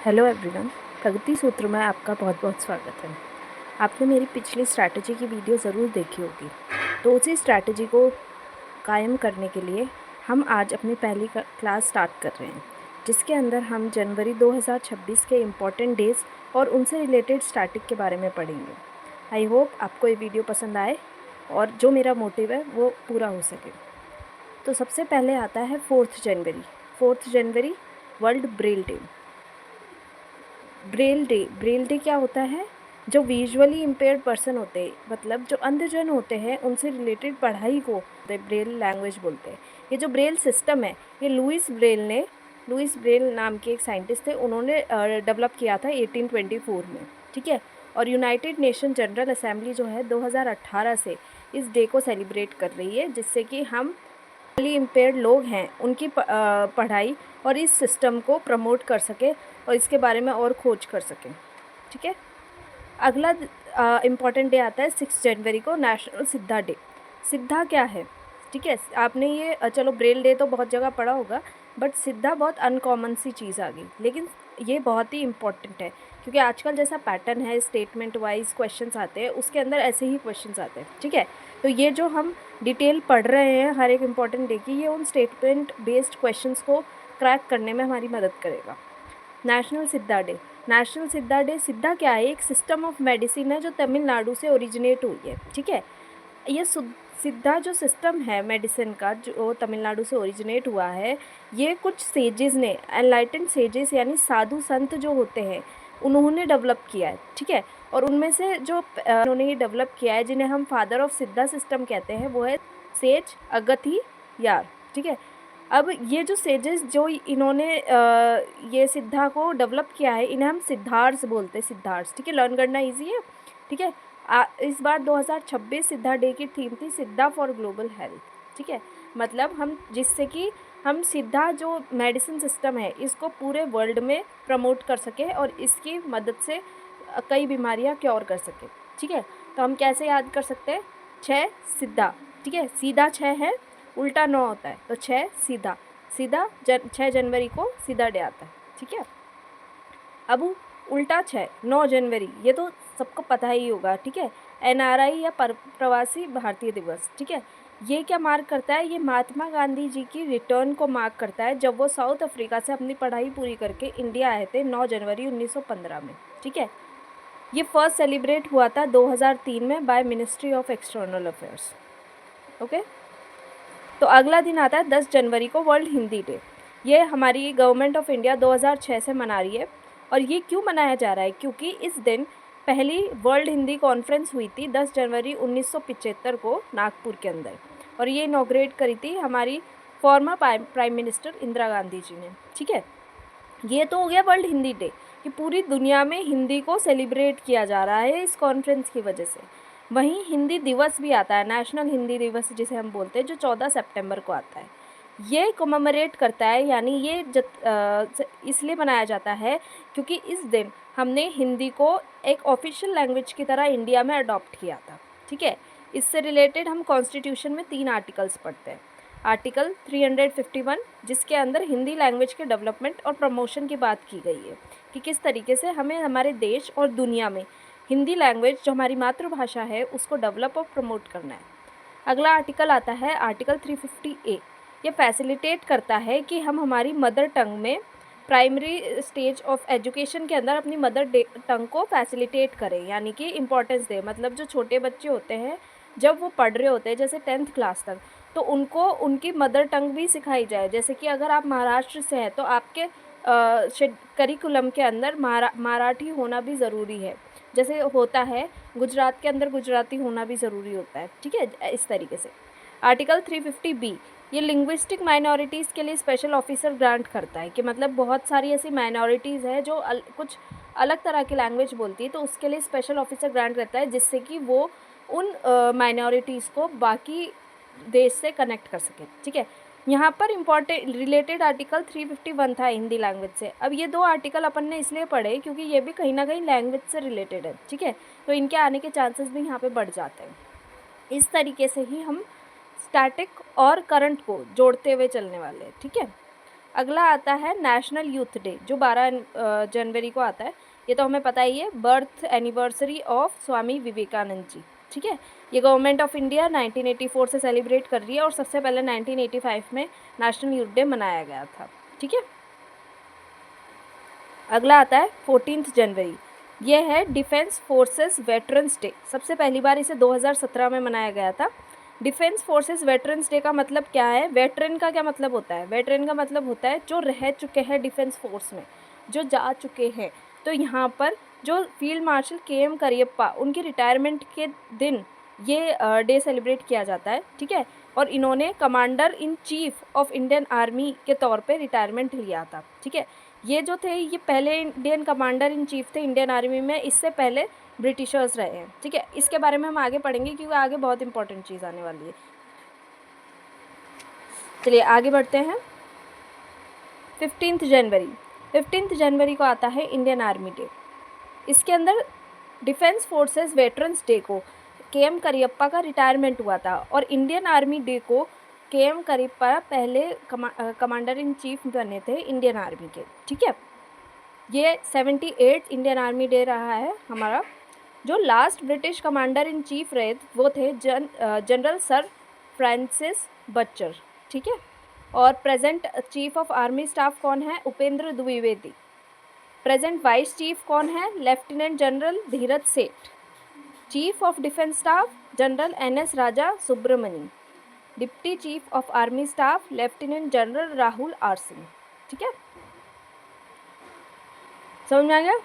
Hello everyone, प्रगति सूत्र में आपका बहुत बहुत स्वागत है। आपने मेरी पिछली स्ट्रैटेजी की वीडियो ज़रूर देखी होगी। तो उसी स्ट्रैटेजी को कायम करने के लिए हम आज अपनी पहली क्लास स्टार्ट कर रहे हैं, जिसके अंदर हम जनवरी 2026 के इम्पॉर्टेंट डेज़ और उनसे रिलेटेड स्टैटिक के बारे में पढ़ेंगे। आई होप आपको ये वीडियो पसंद आए और जो मेरा मोटिव है वो पूरा हो सके। तो सबसे पहले आता है 4th जनवरी world Braille day. Braille day क्या होता है? जो विजुअली इम्पेयर्ड पर्सन होते हैं, मतलब जो अंधजन होते हैं, उनसे रिलेटेड पढ़ाई को ब्रेल लैंग्वेज बोलते हैं। ये जो ब्रेल सिस्टम है, ये लुइस ब्रेल नाम के एक साइंटिस्ट थे, उन्होंने डेवलप किया था 1824 में, ठीक है। और यूनाइटेड नेशन जनरल असेंबली जो है 2018 से इस डे को सेलिब्रेट कर रही है, जिससे कि हम इम्पेयर्ड लोग हैं उनकी पढ़ाई और इस सिस्टम को प्रमोट कर सके और इसके बारे में और खोज कर सकें, ठीक है। अगला इम्पॉर्टेंट डे आता है 6 जनवरी को, नेशनल सिद्धा डे। सिद्धा क्या है? ठीक है, आपने ये चलो ब्रेल डे तो बहुत जगह पढ़ा होगा, बट सिद्धा बहुत अनकॉमन सी चीज़ आ गई, लेकिन ये बहुत ही इम्पॉर्टेंट है क्योंकि आजकल जैसा पैटर्न है स्टेटमेंट वाइज क्वेश्चंस आते हैं, उसके अंदर ऐसे ही क्वेश्चंस आते हैं, ठीक है। तो ये जो हम डिटेल पढ़ रहे हैं हर एक इम्पॉर्टेंट डे की, ये उन स्टेटमेंट बेस्ड क्वेश्चंस को क्रैक करने में हमारी मदद करेगा। नेशनल सिद्धा डे, सिद्धा क्या है? एक सिस्टम ऑफ मेडिसिन है जो तमिलनाडु से ओरिजिनेट हुई है, ठीक है। ये सिद्धा जो सिस्टम है मेडिसिन का, जो तमिलनाडु से ओरिजिनेट हुआ है, ये कुछ सेजेस ने, एनलाइटेंड सेजेस यानी साधु संत जो होते हैं, उन्होंने डेवलप किया है, ठीक है। और उनमें से जो उन्होंने ये डेवलप किया है, जिन्हें हम फादर ऑफ सिद्धा सिस्टम कहते हैं, वो है सेज अगथी यार, ठीक है। अब ये जो सेजेस जो इन्होंने ये सिद्धा को डेवलप किया है, इन्हें हम सिद्धार्थ बोलते हैं, सिद्धार्थ, ठीक है। लर्न करना इजी है, ठीक है। इस बार 2026 सिद्धा डे की थीम थी सिद्धा फॉर ग्लोबल हेल्थ, ठीक है। मतलब हम जिससे कि हम सिद्धा जो मेडिसिन सिस्टम है इसको पूरे वर्ल्ड में प्रमोट कर सके और इसकी मदद से कई बीमारियां क्योर कर सके, ठीक है। तो हम कैसे याद कर सकते हैं? 6 सिद्धा, ठीक है। सीधा 6 है, उल्टा 9 होता है, तो 6 सीधा 6 जनवरी को सीधा डे आता है, ठीक है। अब उल्टा 9 जनवरी, ये तो सबको पता ही होगा, ठीक है। NRI या प्रवासी भारतीय दिवस, ठीक है। ये क्या मार्क करता है? ये महात्मा गांधी जी की रिटर्न को मार्क करता है, जब वो साउथ अफ्रीका से अपनी पढ़ाई पूरी करके इंडिया आए थे 9 जनवरी 1915 में, ठीक है। ये फर्स्ट सेलिब्रेट हुआ था 2003 में by ministry of external affairs, okay. तो अगला दिन आता है 10 जनवरी को, वर्ल्ड हिंदी डे। ये हमारी गवर्नमेंट ऑफ इंडिया 2006 से मना रही है। और ये क्यों मनाया जा रहा है? क्योंकि इस दिन पहली वर्ल्ड हिंदी कॉन्फ्रेंस हुई थी 10 जनवरी 1975 को नागपुर के अंदर, और ये इनॉग्रेट करी थी हमारी former prime minister Indira Gandhi ji ने, ठीक है। ये तो हो गया वर्ल्ड हिंदी डे कि पूरी दुनिया में हिंदी को सेलिब्रेट किया जा रहा है इस कॉन्फ्रेंस की वजह से। वहीं हिंदी दिवस भी आता है, नेशनल हिंदी दिवस जिसे हम बोलते हैं, जो 14 सितंबर को आता है। ये कमेमोरेट करता है, यानी ये इसलिए मनाया जाता है क्योंकि इस दिन हमने हिंदी को एक ऑफिशियल लैंग्वेज की तरह इंडिया में अडॉप्ट किया था, ठीक है। इससे रिलेटेड हम कॉन्स्टिट्यूशन में 3 आर्टिकल्स पढ़ते हैं। आर्टिकल 351, जिसके अंदर हिंदी लैंग्वेज के डेवलपमेंट और प्रमोशन की बात की गई है कि किस तरीके से हमें हमारे देश और दुनिया में हिंदी लैंग्वेज जो हमारी मातृभाषा है उसको डेवलप और प्रमोट करना है। अगला आर्टिकल आता है आर्टिकल 350A। ये फैसिलिटेट करता है कि हम हमारी मदर टंग में प्राइमरी स्टेज ऑफ एजुकेशन के अंदर अपनी मदर टंग को फैसिलिटेट करें, यानी कि इम्पोर्टेंस दें। मतलब जो छोटे बच्चे होते हैं, जब वो पढ़ रहे होते हैं जैसे 10th क्लास तक, तो उनको उनकी मदर टंग भी सिखाई जाए। जैसे कि अगर आप महाराष्ट्र से हैं तो आपके करिकुलम के अंदर मराठी होना भी ज़रूरी है, जैसे होता है गुजरात के अंदर गुजराती होना भी ज़रूरी होता है, ठीक है। इस तरीके से आर्टिकल 350B, ये लिंग्विस्टिक माइनॉरिटीज़ के लिए स्पेशल ऑफिसर ग्रांट करता है कि मतलब बहुत सारी ऐसी माइनॉरिटीज़ है जो कुछ अलग तरह की लैंग्वेज बोलती है, तो उसके लिए स्पेशल ऑफिसर ग्रांट करता है, जिससे कि वो उन माइनॉरिटीज़ को बाकी देश से कनेक्ट कर सके, ठीक है। यहाँ पर इम्पॉर्टेंट रिलेटेड आर्टिकल 351 था हिंदी लैंग्वेज से। अब ये 2 आर्टिकल अपन ने इसलिए पढ़े क्योंकि ये भी कहीं ना कहीं लैंग्वेज से रिलेटेड है, ठीक है। तो इनके आने के चांसेस भी यहाँ पे बढ़ जाते हैं। इस तरीके से ही हम स्टैटिक और करंट को जोड़ते हुए चलने वाले हैं, ठीक है। अगला आता है नेशनल यूथ डे, जो 12 जनवरी को आता है। ये तो हमें पता ही है, birth anniversary of Swami Vivekananda ji. ठीक है, ये गवर्नमेंट ऑफ इंडिया 1984 से सेलिब्रेट कर रही है और सबसे पहले 1985 में नेशनल यूथ डे मनाया गया था। ठीक है, अगला आता है 14 जनवरी। ये है डिफेंस फोर्सेस वेटरन्स डे। सबसे पहली बार इसे 2017 में मनाया गया था। डिफेंस फोर्सेस वेटरन्स डे का मतलब क्या है? वेटरन का क्या मतलब होता है? वेटरन का मतलब होता है जो रह चुके हैं डिफेंस फोर्स में, जो जा चुके हैं। तो यहाँ पर जो फील्ड मार्शल KM करियप्पा, उनकी रिटायरमेंट के दिन ये डे सेलिब्रेट किया जाता है। ठीक है, और इन्होंने commander in chief of Indian army के तौर पे रिटायरमेंट लिया था। ठीक है, ये जो थे ये पहले इंडियन कमांडर इन चीफ थे इंडियन आर्मी में, इससे पहले ब्रिटिशर्स रहे हैं। ठीक है, इसके बारे में हम आगे पढ़ेंगे क्योंकि आगे बहुत इंपॉर्टेंट चीज़ आने वाली है। चलिए आगे बढ़ते हैं। 15 जनवरी को आता है इंडियन आर्मी डे। इसके अंदर डिफेंस फोर्सेस वेटरन्स डे को KM करियप्पा का रिटायरमेंट हुआ था और इंडियन आर्मी डे को KM करियप्पा पहले कमांडर इन चीफ बने थे इंडियन आर्मी के। ठीक है, ये 78 इंडियन आर्मी डे रहा है हमारा। जो last British commander in chief रहे वो थे जनरल सर फ्रांसिस बचर। ठीक है, और present chief of army staff कौन है? Upendra Dwivedi. Present vice chief कौन है? लेफ्टिनेंट जनरल धीरज सेठ। Chief of defence staff general NS Raja Subramani. Deputy chief of army staff lieutenant general Rahul R Singh. ठीक है, समझ में आ गया?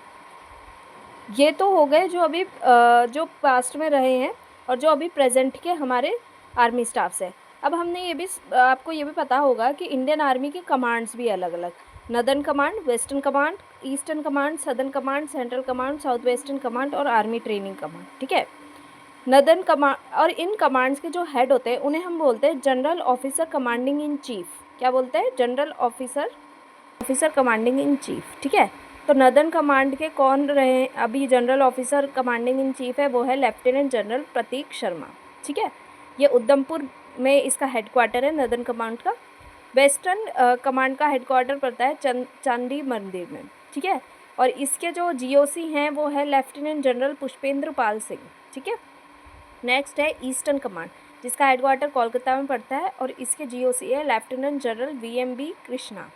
ये तो हो गए जो अभी जो पास्ट में रहे हैं और जो अभी प्रेजेंट के हमारे आर्मी स्टाफ्स हैं। अब हमने ये भी आपको ये भी पता होगा कि इंडियन आर्मी के कमांड्स भी अलग अलग, northern command, western command, eastern command, southern command, central command, south western command और आर्मी ट्रेनिंग कमांड। ठीक है, नदर्न कमांड और इन कमांड्स के जो हेड होते हैं उन्हें हम बोलते हैं general officer commanding in chief. क्या बोलते हैं? General officer commanding in chief. ठीक है, तो नदर्न कमांड के कौन रहे अभी general officer commanding in chief है? वो है लेफ्टिनेंट जनरल प्रतीक शर्मा। ठीक है, ये उधमपुर में इसका हेडक्वार्टर है नदर्न कमांड का। वेस्टर्न कमांड का हेडक्वार्टर पड़ता है चांदी मंदिर में। ठीक है, और इसके जो GOC हैं वो है लेफ्टिनेंट जनरल पुष्पेंद्र पाल सिंह। ठीक है, नेक्स्ट है ईस्टर्न कमांड, जिसका हेडक्वार्टर कोलकाता में पड़ता है और इसके GOC है lieutenant general VMB Krishna.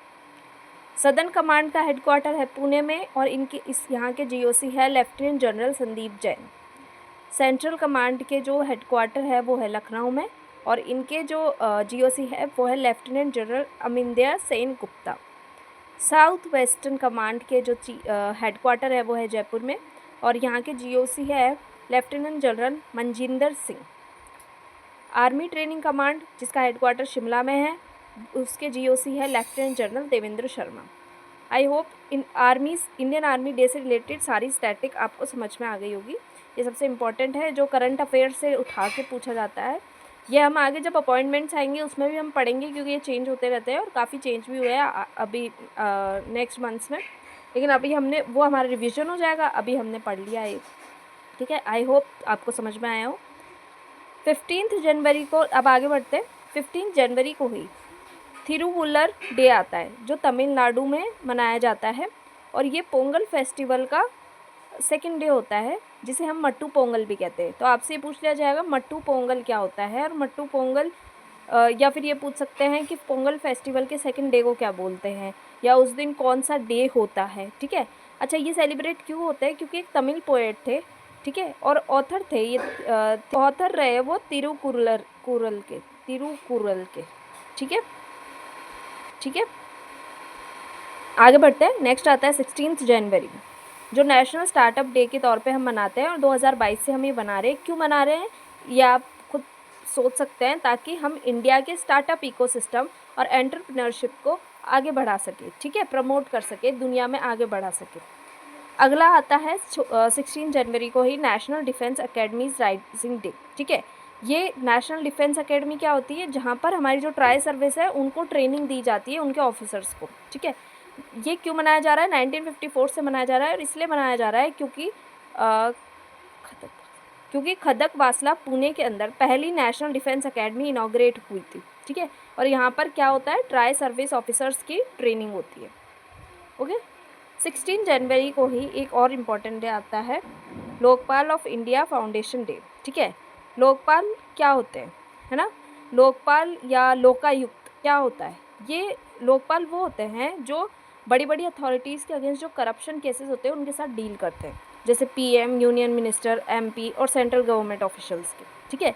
Southern command का हेडक्वार्टर है पुणे में और इनके यहाँ के GOC है lieutenant general Sandeep Jain. Central command के जो हेडक्वार्टर है वो है लखनऊ में और इनके जो GOC है वो है lieutenant general Amindya Sen Gupta. South western command के जो हेडक्वार्टर है वो है जयपुर में और यहाँ के GOC है lieutenant general Manjinder Singh. Army training command जिसका हेडक्वार्टर शिमला में है, उसके GOC है lieutenant general Devendra Sharma. I hope Indian army day से रिलेटेड सारी स्टैटिक आपको समझ में आ गई होगी। ये सबसे इम्पॉर्टेंट है जो करंट अफेयर्स से उठा के पूछा जाता है। ये हम आगे जब अपॉइंटमेंट्स आएंगे उसमें भी हम पढ़ेंगे क्योंकि ये चेंज होते रहते हैं और काफ़ी चेंज भी हुए हैं अभी नेक्स्ट मंथ्स में। लेकिन अभी हमने वो हमारा रिविजन हो जाएगा, अभी हमने पढ़ लिया है। ठीक है, आई होप आपको समझ में आया हो। 15 जनवरी को अब आगे बढ़ते हैं। 15 जनवरी को ही थिरुवुल्लर डे आता है जो तमिलनाडु में मनाया जाता है और ये पोंगल फेस्टिवल का सेकंड डे होता है जिसे हम मट्टू पोंगल भी कहते हैं। तो आपसे पूछ लिया जाएगा मट्टू पोंगल क्या होता है और मट्टू पोंगल या फिर ये पूछ सकते हैं कि पोंगल फेस्टिवल के सेकंड डे को क्या बोलते हैं या उस दिन कौन सा डे होता है। ठीक है, अच्छा ये सेलिब्रेट क्यों होता है? क्योंकि एक तमिल पोएट थे, ठीक है, और ऑथर थे, ये ऑथर रहे वो तिरुकुरल के। ठीक है, ठीक है, आगे बढ़ते हैं। नेक्स्ट आता है 16 जनवरी जो नेशनल स्टार्टअप डे के तौर पे हम मनाते हैं और 2022 से हम ये बना रहे हैं। क्यों मना रहे हैं ये आप खुद सोच सकते हैं, ताकि हम इंडिया के स्टार्टअप इकोसिस्टम और एंटरप्रेन्योरशिप को आगे बढ़ा सके। ठीक है, प्रमोट कर सके, दुनिया में आगे बढ़ा सके। अगला आता है 16 जनवरी को ही national defence academy's rising day. ठीक है, ये नेशनल डिफेंस अकेडमी क्या होती है? जहाँ पर हमारी जो ट्राई सर्विस है उनको ट्रेनिंग दी जाती है, उनके ऑफिसर्स को। ठीक है, ये क्यों मनाया जा रहा है? 1954 से मनाया जा रहा है और इसलिए मनाया जा रहा है क्योंकि खदक वासला पुणे के अंदर पहली नेशनल डिफेंस अकेडमी इनॉग्रेट हुई थी। ठीक है। और यहाँ पर क्या होता है, ट्राई सर्विस ऑफिसर्स की ट्रेनिंग होती है। ओके। 16 जनवरी को ही एक और इम्पॉर्टेंट डे आता है, Lokpal of India foundation day. ठीक है। लोकपाल क्या होते हैं, है ना, लोकपाल या लोकायुक्त क्या होता है, ये लोकपाल वो होते हैं जो बड़ी बड़ी अथॉरिटीज़ के अगेंस्ट जो करप्शन केसेस होते हैं उनके साथ डील करते हैं, जैसे पीएम, यूनियन मिनिस्टर, एमपी और सेंट्रल गवर्नमेंट ऑफिशियल्स के। ठीक है।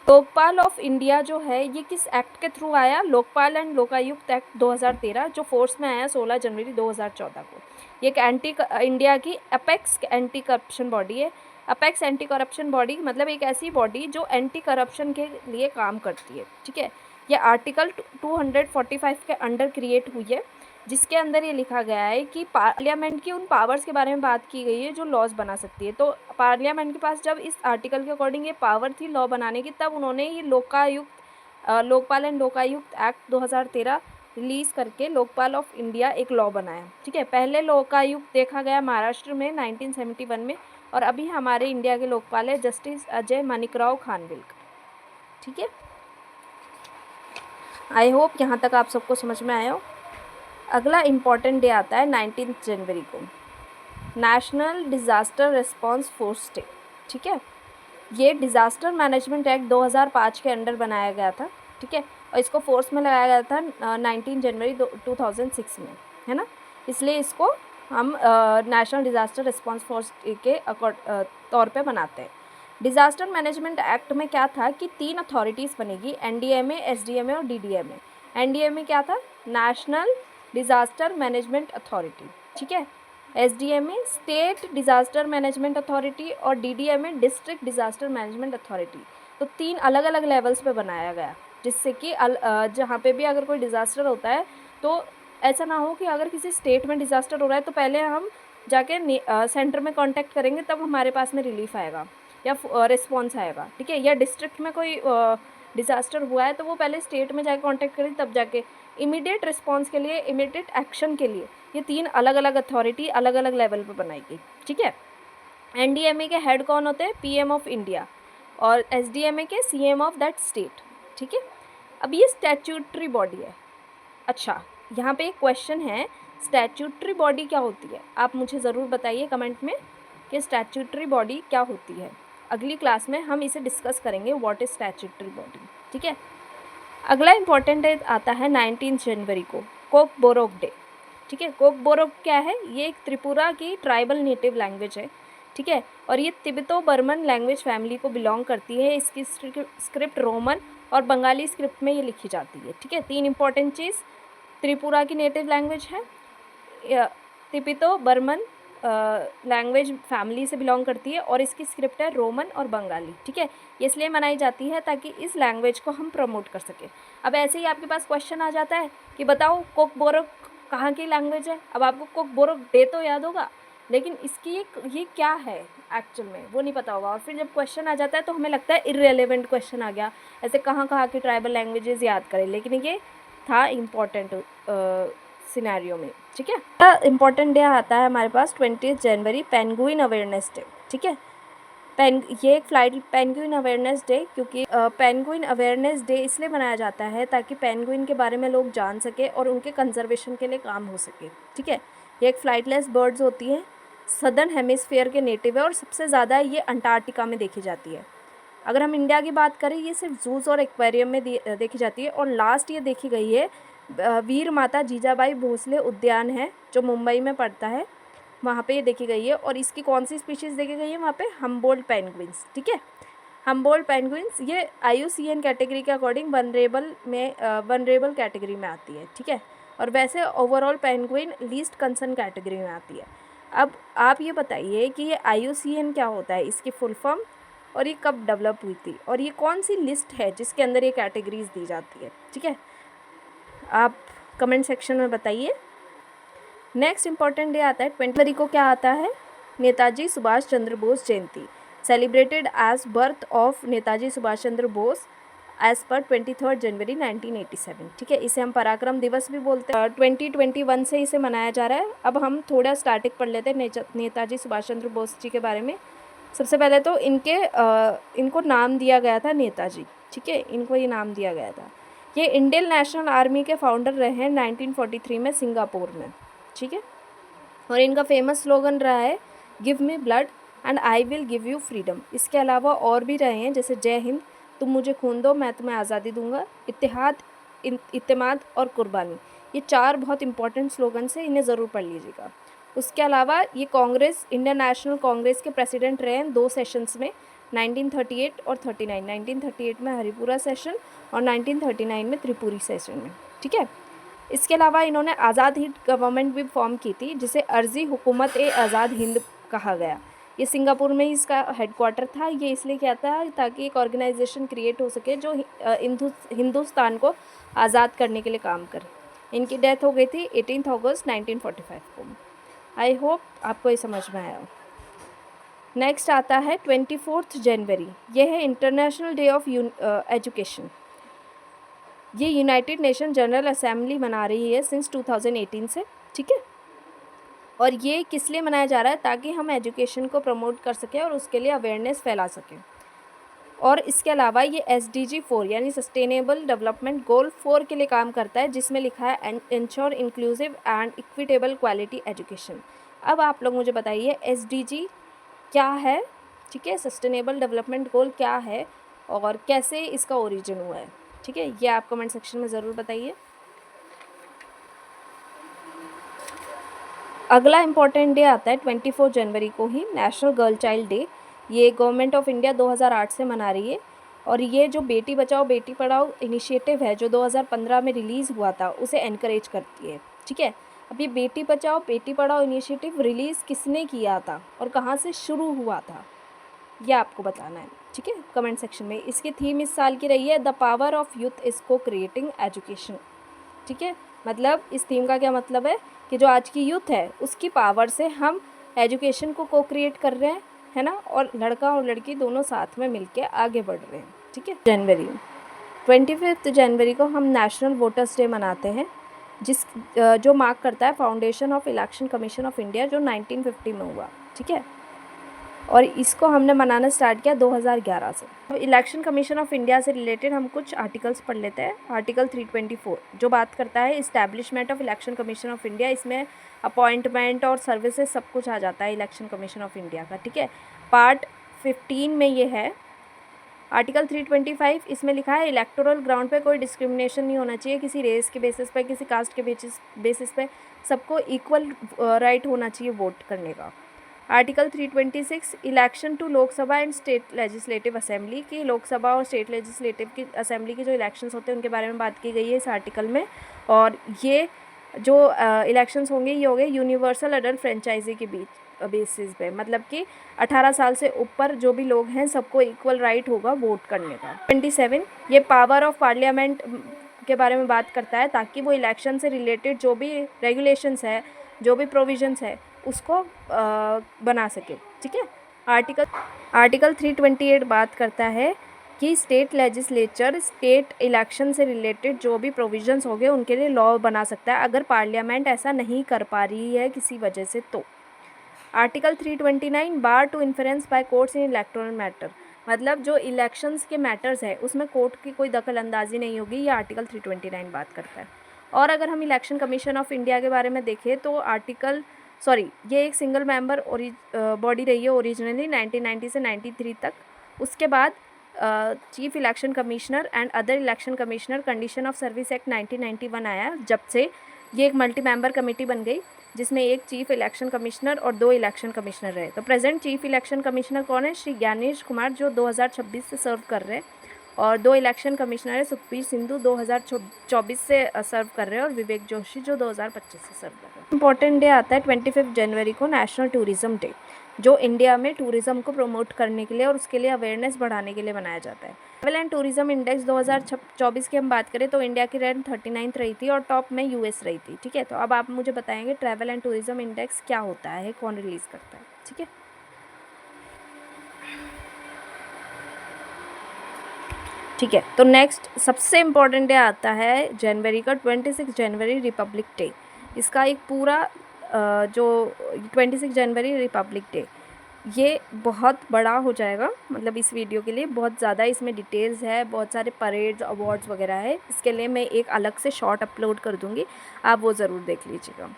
लोकपाल ऑफ इंडिया जो है ये किस एक्ट के थ्रू आया, लोकपाल एंड लोकायुक्त एक्ट 2013, जो फोर्स में आया 16 जनवरी 2014 को। ये एक इंडिया की अपेक्स एंटी करप्शन बॉडी है। अपेक्स एंटी करप्शन बॉडी मतलब एक ऐसी बॉडी जो एंटी करप्शन के लिए काम करती है। ठीक है। ये आर्टिकल 245 के अंडर क्रिएट हुई है, जिसके अंदर ये लिखा गया है कि पार्लियामेंट की उन पावर्स के बारे में बात की गई है जो लॉज बना सकती है। तो पार्लियामेंट के पास जब इस आर्टिकल के अकॉर्डिंग ये पावर थी लॉ बनाने की, तब उन्होंने ये Lokpal and Lokayukta act 2013 release करके लोकपाल ऑफ इंडिया एक लॉ बनाया। ठीक है। पहले लोकायुक्त देखा गया महाराष्ट्र में 1971 में, और अभी हमारे इंडिया के लोकपाल है जस्टिस अजय मानिकराव खानविलकर। ठीक है। आई होप यहाँ तक आप सबको समझ में आया हो। अगला इम्पॉर्टेंट डे आता है 19 जनवरी को, national disaster response force day. ठीक है। ये डिज़ास्टर मैनेजमेंट एक्ट 2005 के अंडर बनाया गया था। ठीक है। और इसको फोर्स में लगाया गया था 19 जनवरी 2006 में, है ना, इसलिए इसको हम नेशनल डिज़ास्टर रिस्पांस फोर्स के तौर पे बनाते हैं। डिज़ास्टर मैनेजमेंट एक्ट में क्या था कि 3 अथॉरिटीज़ बनेगी, एनडीएमए, एसडीएमए और डीडीएमए। एनडीएमए क्या था, नेशनल डिज़ास्टर मैनेजमेंट अथॉरिटी। ठीक है। SDMA state disaster management authority और DDMA district disaster management authority. तो 3 अलग अलग लेवल्स पे बनाया गया, जिससे कि जहाँ पे भी अगर कोई डिज़ास्टर होता है तो ऐसा ना हो कि अगर किसी स्टेट में डिज़ास्टर हो रहा है तो पहले हम जाके सेंटर में कांटेक्ट करेंगे तब हमारे पास में रिलीफ आएगा या रिस्पॉन्स आएगा। ठीक है। या डिस्ट्रिक्ट में कोई डिज़ास्टर हुआ है तो वो पहले स्टेट में जाके कांटेक्ट करें तब जाके इमीडिएट रिस्पॉन्स के लिए, इमीडिएट एक्शन के लिए ये 3 अलग अलग अथॉरिटी अलग अलग लेवल पे बनाई गई। ठीक है। एनडीएमए के हेड कौन होते हैं, पीएम ऑफ इंडिया, और एसडीएमए के सीएम ऑफ दैट स्टेट। ठीक है। अब ये स्टैट्यूटरी बॉडी है। अच्छा, यहाँ पे एक क्वेश्चन है, स्टैट्यूटरी बॉडी क्या होती है, आप मुझे ज़रूर बताइए कमेंट में कि स्टैट्यूटरी बॉडी क्या होती है। अगली क्लास में हम इसे डिस्कस करेंगे, व्हाट इज़ स्टैट्यूटरी बॉडी। ठीक है। अगला इम्पॉर्टेंट डे आता है 19 जनवरी को, कोकबोरोक डे। ठीक है। कोकबोरोक क्या है, ये एक त्रिपुरा की ट्राइबल नेटिव लैंग्वेज है। ठीक है। और ये तिब्बतो बर्मन लैंग्वेज फैमिली को बिलोंग करती है। इसकी स्क्रिप्ट रोमन और बंगाली स्क्रिप्ट में ये लिखी जाती है। ठीक है। 3 इंपॉर्टेंट चीज़, त्रिपुरा की नेटिव लैंग्वेज है, तिब्बतो बर्मन लैंग्वेज फैमिली से बिलोंग करती है, और इसकी स्क्रिप्ट है रोमन और बंगाली। ठीक है। ये इसलिए मनाई जाती है ताकि इस लैंग्वेज को हम प्रमोट कर सकें। अब ऐसे ही आपके पास क्वेश्चन आ जाता है कि बताओ कोकबोरोक कहाँ की लैंग्वेज है। अब आपको कोकबोरोक डे तो याद होगा, लेकिन इसकी ये क्या है एक्चुअल में वो नहीं पता होगा, और फिर जब क्वेश्चन आ जाता है तो हमें लगता है इररिलेवेंट क्वेश्चन आ गया, ऐसे कहाँ कहाँ की ट्राइबल लैंग्वेजेस याद करें, लेकिन ये था इम्पॉर्टेंट सिनेरियो में। ठीक है। इम्पॉर्टेंट डे आता है हमारे पास 20 जनवरी, पेंगुइन अवेयरनेस डे। ठीक है। ये एक फ्लाइट पेंगुइन अवेयरनेस डे, क्योंकि पेंगुइन अवेयरनेस डे इसलिए मनाया जाता है ताकि पेंगुइन के बारे में लोग जान सके और उनके कंजर्वेशन के लिए काम हो सके। ठीक है। ये एक फ्लाइटलेस बर्ड्स होती है, सदर्न हेमिस्फीयर के नेटिव है और सबसे ज़्यादा ये अंटार्कटिका में देखी जाती है। अगर हम इंडिया की बात करें ये सिर्फ जूस और एक्वेरियम में देखी जाती है, और लास्ट ये देखी गई है वीर माता जीजाबाई भोसले उद्यान है जो मुंबई में पड़ता है, वहाँ पे ये देखी गई है। और इसकी कौन सी स्पीशीज़ देखी गई है वहाँ पे, हम्बोल्ट पेंगुइन्स। ठीक है। हम्बोल्ट पेंगुइन्स ये IUCN कैटेगरी के अकॉर्डिंग वनरेबल कैटेगरी में आती है। ठीक है। और वैसे overall penguin least concern category में आती है। अब आप ये बताइए कि ये IUCN क्या होता है, इसकी फुल फॉर्म, और ये कब डेवलप हुई थी, और ये कौन सी लिस्ट है जिसके अंदर ये कैटेगरीज दी जाती है। ठीक है। आप कमेंट सेक्शन में बताइए। नेक्स्ट इंपॉर्टेंट डे आता है 20 जनवरी को, क्या आता है, Netaji Subhash Chandra Bose Jayanti, celebrated as birth of Netaji Subhash Chandra Bose as per 23 जनवरी 1987। ठीक है। इसे हम पराक्रम दिवस भी बोलते हैं। 2021 से इसे मनाया जा रहा है। अब हम थोड़ा स्टार्टिंग पढ़ लेते हैं नेताजी सुभाष चंद्र बोस जी के बारे में। सबसे पहले तो इनको नाम दिया गया था नेताजी। ठीक है। इनको ये नाम दिया गया था। ये इंडियन नेशनल आर्मी के फाउंडर रहे हैं 1943 में सिंगापुर में, ठीक है। और इनका फेमस स्लोगन रहा है give me blood and I will give you freedom. इसके अलावा और भी रहे हैं, जैसे जय हिंद, तुम मुझे खून दो मैं तुम्हें आज़ादी दूंगा, इत्तेहाद, इत्तेमाद और कुर्बानी। ये 4 बहुत इंपॉर्टेंट स्लोगन्स हैं, इन्हें ज़रूर पढ़ लीजिएगा। उसके अलावा ये कांग्रेस, इंडियन नेशनल कांग्रेस के प्रेसिडेंट रहे हैं 2 सेशंस में, 1938 और 39। 1938 में हरिपुरा सेशन और 1939 में त्रिपुरी सेशन में, ठीक है। इसके अलावा इन्होंने आज़ाद हिंद गवर्नमेंट भी फॉर्म की थी, जिसे अर्जी हुकूमत ए आज़ाद हिंद कहा गया। ये सिंगापुर में ही इसका हेडक्वार्टर था। ये इसलिए किया था ताकि एक ऑर्गेनाइजेशन क्रिएट हो सके जो हिंदुस्तान को आज़ाद करने के लिए काम करे। इनकी डेथ हो गई थी 18 अगस्त 1945 को। आई होप आपको ये समझ में आया। नेक्स्ट आता है 24 जनवरी। ये है इंटरनेशनल डे ऑफ एजुकेशन। ये यूनाइटेड नेशन जनरल असेंबली मना रही है सिंस 2018 से, ठीक है। और ये किस लिए मनाया जा रहा है, ताकि हम एजुकेशन को प्रमोट कर सकें और उसके लिए अवेयरनेस फैला सकें। और इसके अलावा ये SDG 4 यानी सस्टेनेबल डेवलपमेंट गोल 4 के लिए काम करता है, जिसमें लिखा है ensure inclusive and equitable quality education. अब आप लोग मुझे बताइए SDG क्या है, ठीक है, सस्टेनेबल डेवलपमेंट गोल क्या है और कैसे इसका ओरिजिन हुआ है, ठीक है। ये आप कमेंट सेक्शन में ज़रूर बताइए। अगला इम्पॉर्टेंट डे आता है 24 जनवरी को ही, नेशनल गर्ल चाइल्ड डे। ये गवर्नमेंट ऑफ इंडिया 2008 से मना रही है। और ये जो बेटी बचाओ बेटी पढ़ाओ इनिशिएटिव है जो 2015 में रिलीज़ हुआ था, उसे एनकरेज करती है, ठीक है। अब ये बेटी बचाओ बेटी पढ़ाओ इनिशिएटिव रिलीज़ किसने किया था और कहाँ से शुरू हुआ था, ये आपको बताना है, ठीक है, कमेंट सेक्शन में। इसकी थीम इस साल की रही है the power of youth is को क्रिएटिंग एजुकेशन, ठीक है। मतलब इस थीम का क्या मतलब है कि जो आज की यूथ है उसकी पावर से हम एजुकेशन को क्रिएट कर रहे हैं, है ना, और लड़का और लड़की दोनों साथ में मिलके आगे बढ़ रहे हैं, ठीक है। जनवरी 25 जनवरी को हम नेशनल वोटर्स डे मनाते हैं, जो मार्क करता है foundation of election commission of India, जो 1950 में हुआ, ठीक है। और इसको हमने मनाना स्टार्ट किया 2011 से। तो इलेक्शन कमीशन ऑफ इंडिया से रिलेटेड हम कुछ आर्टिकल्स पढ़ लेते हैं। आर्टिकल 324 जो बात करता है establishment of election commission of India, इसमें अपॉइंटमेंट और सर्विसेज सब कुछ आ जाता है इलेक्शन कमीशन ऑफ इंडिया का, ठीक है। पार्ट 15 में ये है आर्टिकल 325, इसमें लिखा है इलेक्टोरल ग्राउंड पे कोई डिस्क्रिमिनेशन नहीं होना चाहिए, किसी रेस के बेसिस पे, किसी कास्ट के बेसिस पे सबको इक्वल राइट होना चाहिए वोट करने का। Article 326 election to Lok Sabha and state legislative assembly की, लोकसभा और स्टेट लेजिस्लेटिव की असेंबली के जो इलेक्शंस होते हैं उनके बारे में बात की गई है इस आर्टिकल में। और ये जो इलेक्शंस होंगे ये होंगे यूनिवर्सल अडल्ट फ्रेंचाइजी के बेसिस पे, मतलब कि 18 साल से ऊपर जो भी लोग हैं सबको इक्वल राइट होगा वोट करने का। 27 ये पावर ऑफ पार्लियामेंट के बारे में बात करता है, ताकि वो इलेक्शन से रिलेटेड जो भी रेगुलेशंस है, जो भी प्रोविजंस है उसको बना सके, ठीक है। आर्टिकल 328 बात करता है कि स्टेट लेजिस्लेचर स्टेट इलेक्शन से रिलेटेड जो भी प्रोविजंस होंगे उनके लिए लॉ बना सकता है, अगर पार्लियामेंट ऐसा नहीं कर पा रही है किसी वजह से तो। Article 329 bar to influence by courts in electoral matter, मतलब जो इलेक्शंस के मैटर्स है उसमें कोर्ट की कोई दखल अंदाजी नहीं होगी, ये आर्टिकल 329 बात करता है। और अगर हम इलेक्शन कमीशन ऑफ इंडिया के बारे में देखें तो ये एक सिंगल मेंबर बॉडी रही है ओरिजिनली 1990 से 93 तक। उसके बाद chief election commissioner and other election commissioner condition of service act 1991 आया, जब से ये एक मल्टी मेंबर कमेटी बन गई जिसमें एक चीफ इलेक्शन कमिश्नर और 2 इलेक्शन कमिश्नर रहे। तो प्रेजेंट चीफ इलेक्शन कमिश्नर कौन है, श्री ज्ञानेश कुमार जो 2026 से सर्व कर रहे हैं, और 2 इलेक्शन कमिश्नर है सुखबीर सिंधु 2024 से सर्व कर रहे हैं, और विवेक जोशी जो 2025 से सर्व कर रहे हैं। इंपॉर्टेंट डे आता है 25 जनवरी को, नेशनल टूरिज्म डे, जो इंडिया में टूरिज्म को प्रमोट करने के लिए और उसके लिए अवेयरनेस बढ़ाने के लिए मनाया जाता है। ट्रैवल एंड टूरिज्म इंडेक्स 2024 की हम बात करें तो इंडिया की रैंक 39 रही थी और टॉप में US रही थी, ठीक है। तो अब आप मुझे बताएंगे ट्रैवल एंड टूरिज्म इंडेक्स क्या होता है, कौन रिलीज़ करता है, ठीक है। ठीक है, तो नेक्स्ट सबसे इम्पॉर्टेंट डे आता है जनवरी का 26 जनवरी रिपब्लिक डे। इसका एक पूरा जो 26 जनवरी रिपब्लिक डे, ये बहुत बड़ा हो जाएगा, मतलब इस वीडियो के लिए बहुत ज़्यादा इसमें डिटेल्स है, बहुत सारे परेड्स अवार्ड्स वगैरह है। इसके लिए मैं एक अलग से शॉर्ट अपलोड कर दूँगी, आप वो ज़रूर देख लीजिएगा,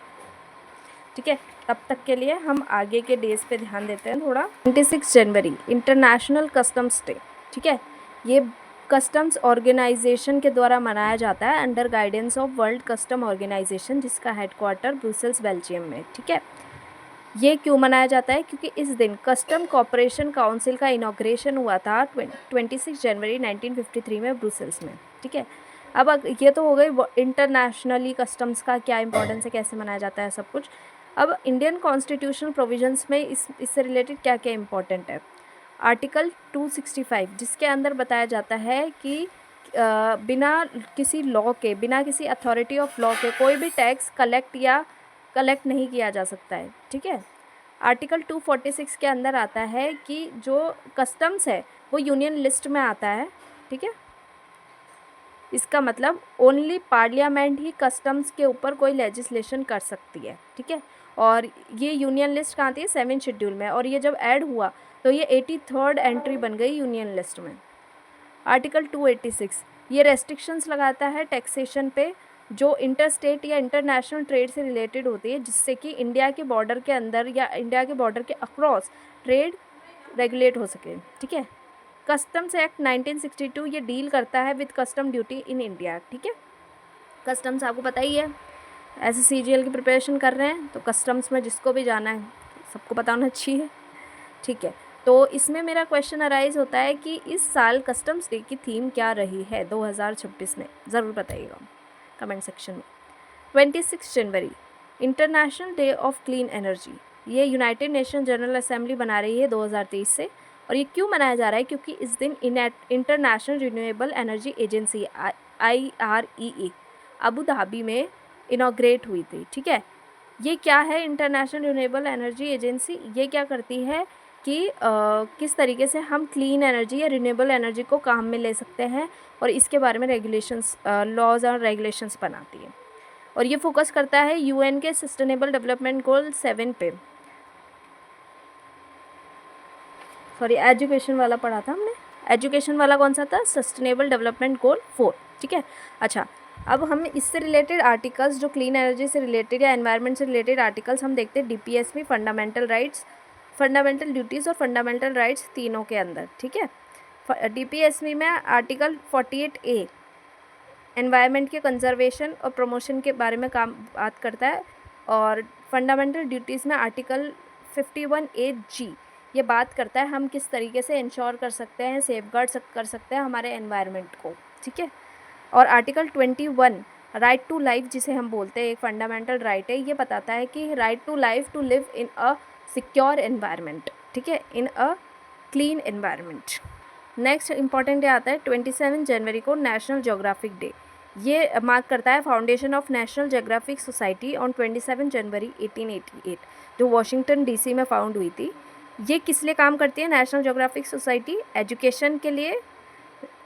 ठीक है। तब तक के लिए हम आगे के डेज़ पे ध्यान देते हैं थोड़ा। 26 जनवरी इंटरनेशनल कस्टम्स डे, ठीक है। ये कस्टम्स ऑर्गेनाइजेशन के द्वारा मनाया जाता है under guidance of world custom organisation, जिसका हेडक्वार्टर ब्रुसेल्स बेल्जियम में, ठीक है। ये क्यों मनाया जाता है? क्योंकि इस दिन कस्टम कॉपरेशन काउंसिल का इनॉग्रेशन हुआ था 26 जनवरी 1953 में ब्रुसेल्स में, ठीक है। अब ये तो हो गई इंटरनेशनली कस्टम्स का क्या इंपॉर्टेंस है, कैसे मनाया जाता है, सब कुछ। अब इंडियन कॉन्स्टिट्यूशन प्रोविजंस में इससे रिलेटेड क्या क्या इंपॉर्टेंट है। आर्टिकल 265 जिसके अंदर बताया जाता है कि बिना किसी लॉ के, बिना किसी अथॉरिटी ऑफ लॉ के कोई भी टैक्स कलेक्ट नहीं किया जा सकता है, ठीक है। आर्टिकल 246 के अंदर आता है कि जो कस्टम्स है वो यूनियन लिस्ट में आता है, ठीक है। इसका मतलब ओनली पार्लियामेंट ही कस्टम्स के ऊपर कोई लेजिस्लेशन कर सकती है, ठीक है। और ये यूनियन लिस्ट कहाँ थी? 7 शेड्यूल में, और ये जब ऐड हुआ तो ये 83rd एंट्री बन गई यूनियन लिस्ट में। आर्टिकल 286 ये रेस्ट्रिक्शंस लगाता है टैक्सेशन पे जो इंटरस्टेट या इंटरनेशनल ट्रेड से रिलेटेड होती है, जिससे कि इंडिया के बॉर्डर के अंदर या इंडिया के बॉर्डर के अक्रॉस ट्रेड रेगुलेट हो सके, ठीक है। कस्टम्स एक्ट 1962 ये डील करता है with custom duty in India, ठीक है। कस्टम्स आपको पता ही है, ऐसे CGL की प्रिपरेशन कर रहे हैं तो कस्टम्स में जिसको भी जाना है सबको पता होना चाहिए, ठीक है। तो इसमें मेरा क्वेश्चन अराइज होता है कि इस साल कस्टम्स डे की थीम क्या रही है 2026 में, ज़रूर बताइएगा कमेंट सेक्शन में। 26 जनवरी international day of clean energy, ये यूनाइटेड नेशन जनरल असेंबली बना रही है 2023 से। और ये क्यों मनाया जा रहा है? क्योंकि इस दिन international renewable energy agency IREA Abu Dhabi में इनॉग्रेट हुई थी, ठीक है। ये क्या है इंटरनेशनल रिन्यूएबल एनर्जी एजेंसी? ये क्या करती है कि किस तरीके से हम क्लीन एनर्जी या रिन्यूएबल एनर्जी को काम में ले सकते हैं, और इसके बारे में रेगुलेशंस, लॉज और रेगुलेशंस बनाती है। और ये फोकस करता है UN के सस्टेनेबल डेवलपमेंट गोल 7 पे। सॉरी, एजुकेशन वाला पढ़ा था हमने। एजुकेशन वाला कौन सा था? सस्टेनेबल डेवलपमेंट गोल 4, ठीक है। अच्छा, अब हम इससे रिलेटेड आर्टिकल्स जो क्लीन एनर्जी से रिलेटेड या एनवायरनमेंट से रिलेटेड आर्टिकल्स हम देखते हैं DPS में, फंडामेंटल राइट्स, फंडामेंटल ड्यूटीज़ और फंडामेंटल राइट्स तीनों के अंदर, ठीक है। DPSV में आर्टिकल 48A एनवायरनमेंट के कंजर्वेशन और प्रमोशन के बारे में बात करता है, और फंडामेंटल ड्यूटीज़ में आर्टिकल 51A ये बात करता है हम किस तरीके से इंश्योर कर सकते हैं, सेफगार्ड कर सकते हैं हमारे एनवायरनमेंट को, ठीक है। और आर्टिकल 21 राइट टू लाइफ जिसे हम बोलते हैं, एक फंडामेंटल राइट है, ये बताता है कि right to life to live in a secure environment, ठीक है, in a clean environment. Next important day आता है 27 जनवरी को नेशनल ज्योग्राफिक डे। ये मार्क करता है foundation of National Geographic Society on 27 जनवरी 1888 जो वॉशिंगटन DC में फाउंड हुई थी। ये किस लिए काम करती है नेशनल ज्योग्राफिक सोसाइटी? एजुकेशन के लिए,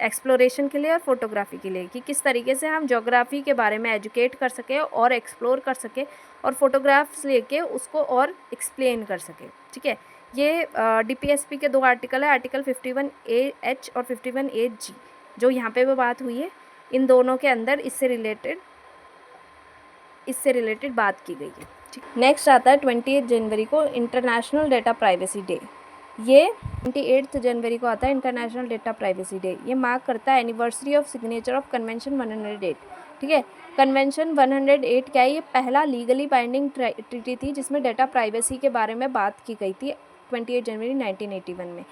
एक्सप्लोरेशन के लिए और फोटोग्राफी के लिए, कि किस तरीके से हम ज्योग्राफी के बारे में एजुकेट कर सकें और एक्सप्लोर कर सकें और फोटोग्राफ्स लेके उसको और एक्सप्लेन कर सकें, ठीक है। ये DPSP के 2 आर्टिकल है, आर्टिकल 51AH और 51AG जो यहाँ पे भी बात हुई है, इन दोनों के अंदर इससे रिलेटेड बात की गई है, ठीक। नेक्स्ट आता है 28 जनवरी को इंटरनेशनल डेटा प्राइवेसी डे। ये 28 जनवरी को आता है इंटरनेशनल डेटा प्राइवेसी डे। ये मार्क करता है anniversary of signature of convention 108, ठीक है। कन्वेंशन 108 क्या है? ये पहला लीगली बाइंडिंग ट्रीटी थी जिसमें डेटा प्राइवेसी के बारे में बात की गई थी 28 जनवरी 1981 में।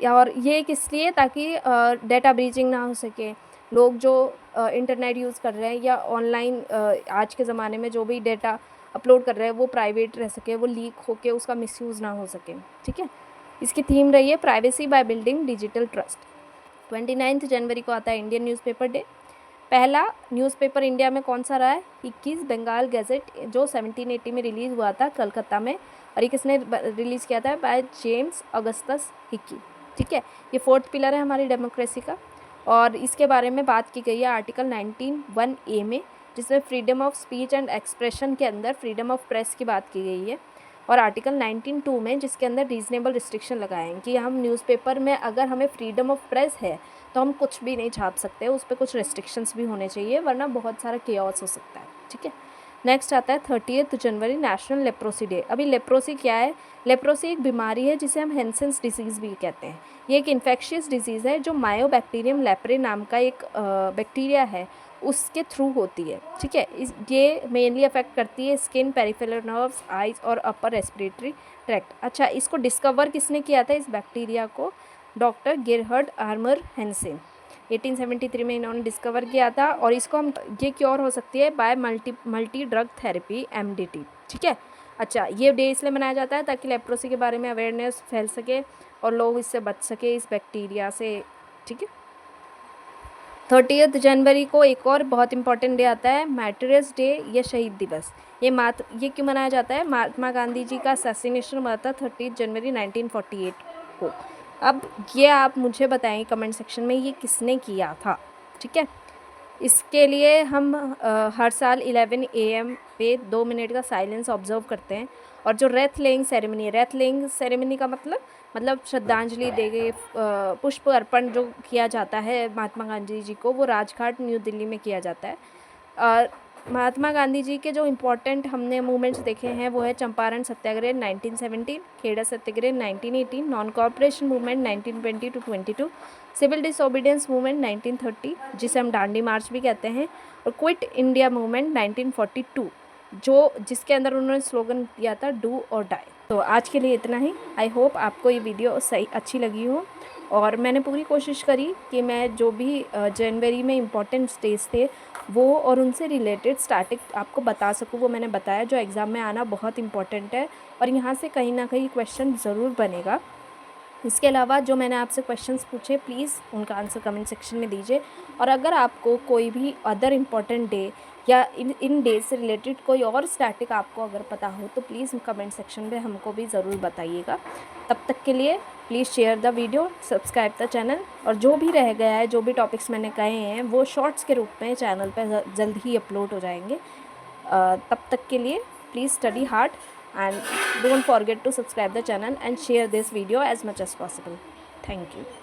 और ये किस लिए? ताकि डेटा ब्रीचिंग ना हो सके, लोग जो इंटरनेट यूज़ कर रहे हैं या ऑनलाइन आज के ज़माने में जो भी डेटा अपलोड कर रहे हैं वो प्राइवेट रह सके, वो लीक होके उसका मिसयूज़ ना हो सके, ठीक है। इसकी थीम रही है privacy by building digital trust. 29 जनवरी को आता है इंडियन न्यूज़पेपर डे। पहला न्यूज़पेपर इंडिया में कौन सा रहा है? 21 बंगाल गैजेट जो 1780 में रिलीज़ हुआ था कलकत्ता में, और ये किसने रिलीज़ किया था? बाय जेम्स ऑगस्टस हिकी, ठीक है। ये 4th पिलर है हमारी डेमोक्रेसी का, और इसके बारे में बात की गई है आर्टिकल 19(1)A में, जिसमें freedom of speech and expression के अंदर फ्रीडम ऑफ प्रेस की बात की गई है। और आर्टिकल 19(2) में, जिसके अंदर रीजनेबल रिस्ट्रिक्शन लगाए हैं कि हम न्यूज़पेपर में अगर हमें फ्रीडम ऑफ प्रेस है तो हम कुछ भी नहीं छाप सकते, उस पर कुछ रेस्ट्रिक्शंस भी होने चाहिए, वरना बहुत सारा केओस हो सकता है। ठीक है, नेक्स्ट आता है 30 जनवरी नेशनल लेप्रोसी डे। अभी लेप्रोसी क्या है? लेप्रोसी एक बीमारी है जिसे हम हैंसेन्स डिजीज़ भी कहते हैं। ये एक इन्फेक्शियस डिजीज़ है जो मायोबैक्टीरियम लेप्रे नाम का एक बैक्टीरिया है, उसके थ्रू होती है। ठीक है, ये मेनली अफेक्ट करती है स्किन, पेरिफेरल नर्व्स, आइज और अपर रेस्पिरेटरी ट्रैक्ट। अच्छा, इसको डिस्कवर किसने किया था, इस बैक्टीरिया को? डॉक्टर गेरहर्ड आर्मर हैंसेन 1873 में इन्होंने डिस्कवर किया था। और इसको हम, ये क्योर हो सकती है by multi drug therapy, MDT। ठीक है, अच्छा, ये डे इसलिए मनाया जाता है ताकि लेप्रोसी के बारे में अवेयरनेस फैल सके और लोग इससे बच सके, इस बैक्टीरिया से। ठीक है, 30 जनवरी को एक और बहुत इंपॉर्टेंट डे आता है, मार्टियर्स डे या शहीद दिवस। ये क्यों मनाया जाता है? महात्मा गांधी जी का असैसिनेशन हुआ था 30 जनवरी 1948 को। अब ये आप मुझे बताएं कमेंट सेक्शन में, ये किसने किया था? ठीक है, इसके लिए हम हर साल 11 AM पे 2 मिनट का साइलेंस ऑब्जर्व करते हैं। और जो रेथ लेइंग सेरेमनी है, रेथ लेइंग सेरेमनी का मतलब श्रद्धांजलि देके पुष्प अर्पण जो किया जाता है महात्मा गांधी जी को, वो राजघाट न्यू दिल्ली में किया जाता है। महात्मा गांधी जी के जो इम्पोर्टेंट हमने मूवमेंट्स देखे हैं वो है Champaran Satyagraha 1917, Kheda Satyagraha 1918, non corporation movement 1920 to 22, civil disobedience movement 1930 जिसे हम डांडी मार्च भी कहते हैं, और क्विट इंडिया मूवमेंट 1942 जिसके अंदर उन्होंने स्लोगन दिया था डू और डाई। तो आज के लिए इतना ही। आई होप आपको ये वीडियो अच्छी लगी हो, और मैंने पूरी कोशिश करी कि मैं जो भी जनवरी में इम्पोर्टेंट डेज थे वो और उनसे रिलेटेड स्टैटिक आपको बता सकूँ, वो मैंने बताया, जो एग्ज़ाम में आना बहुत इम्पॉर्टेंट है और यहाँ से कहीं ना कहीं क्वेश्चन ज़रूर बनेगा। इसके अलावा जो मैंने आपसे क्वेश्चंस पूछे, प्लीज़ उनका आंसर कमेंट सेक्शन में दीजिए। और अगर आपको कोई भी अदर इम्पॉर्टेंट डे या इन डे से रिलेटेड कोई और स्टैटिक आपको अगर पता हो तो प्लीज़ कमेंट सेक्शन में हमको भी ज़रूर बताइएगा। तब तक के लिए please share the video, subscribe the channel, और जो भी रह गया है, जो भी टॉपिक्स मैंने कहे हैं वो शॉर्ट्स के रूप में चैनल पर जल्द ही अपलोड हो जाएंगे। तब तक के लिए please study hard and don't forget to subscribe the channel and share this video as much as possible. Thank you.